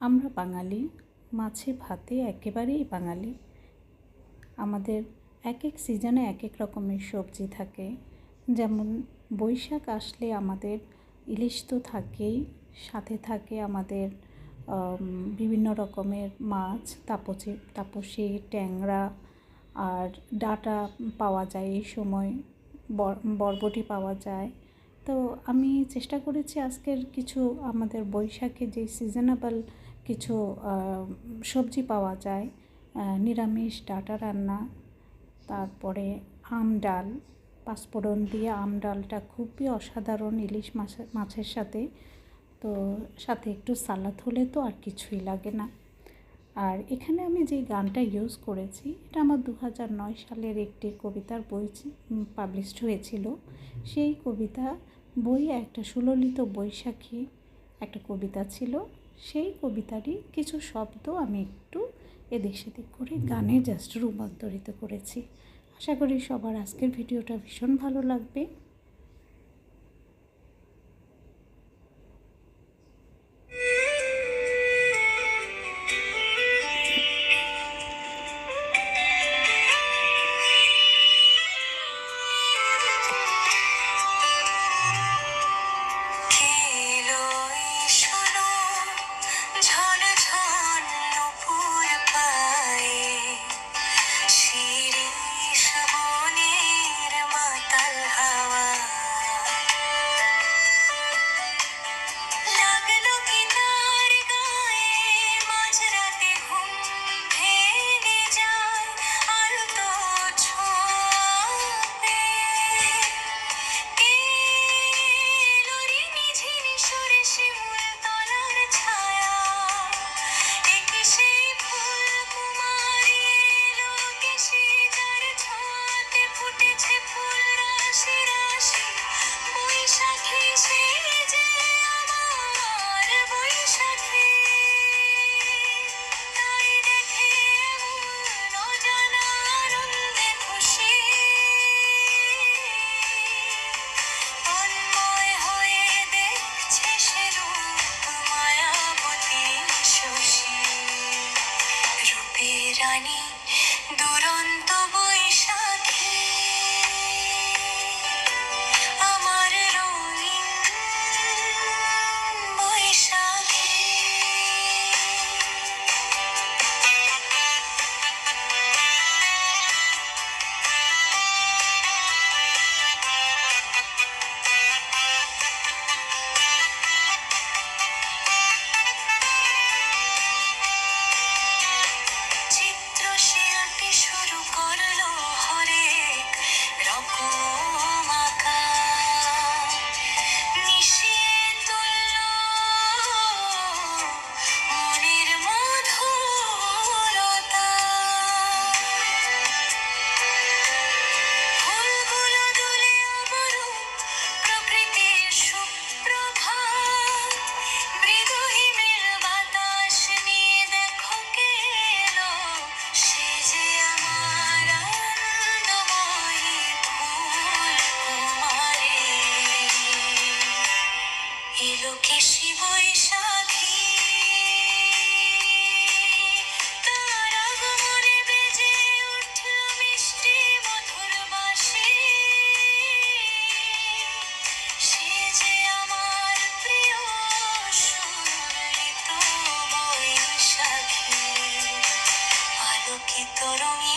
আমরা বাঙালি, মাছে ভাতে একেবারেই বাঙালি। আমাদের এক এক সিজনে এক এক রকমের সবজি থাকে। যেমন বৈশাখ আসলে আমাদের ইলিশ তো থাকেই, সাথে থাকে আমাদের বিভিন্ন রকমের মাছ, তাপসী, ট্যাংরা, আর ডাঁটা পাওয়া যায় এই সময়, বরবটি পাওয়া যায়। তো আমি চেষ্টা করেছি আজকের কিছু আমাদের বৈশাখে যে সিজনেবল কিছু সবজি পাওয়া যায়, নিরামিষ ডাঁটা রান্না, তারপরে আম ডাল, পাঁচফোড়ন দিয়ে আম ডালটা খুবই অসাধারণ ইলিশ মাছের সাথে। তো সাথে একটু সালাদ হলে তো আর কিছুই লাগে না। আর এখানে আমি যে গানটা ইউজ করেছি এটা আমার 2009 সালের একটি কবিতার বই পাবলিশড হয়েছিল। সেই কবিতা বইয়ে একটা সুললিত বৈশাখী একটা কবিতা ছিল। সেই কবিতারই কিছু শব্দ আমি একটু এদিক সেদিক করে গানে জাস্ট রূপান্তরিত করেছি। আশা করি সবার আজকের ভিডিওটা ভীষণ ভালো লাগবে। রানী দুরন্ত বৈশাখী আমার রঙিন বৈশাখী। চিত্রশিল্পী শুরু করলো হরেক রকম আঁকা, মিশিয়ে তুললো মনের মধুরতা। ফুলগুলো দুলে অবরূপ প্রকৃতির সুপ্রভাত, মৃদু হিমেল বাতাস নিয়ে দেখো কে এলো, সে যে আমার আনন্দময়ী ফুল কুমারী। এলো কেশি বৈশাখী, তার আগমনে বেজে উঠল মিষ্টি মধুর বাঁশি। সে যে আমার প্রিয় সুললিত বৈশাখী, আলোকিত রঙিন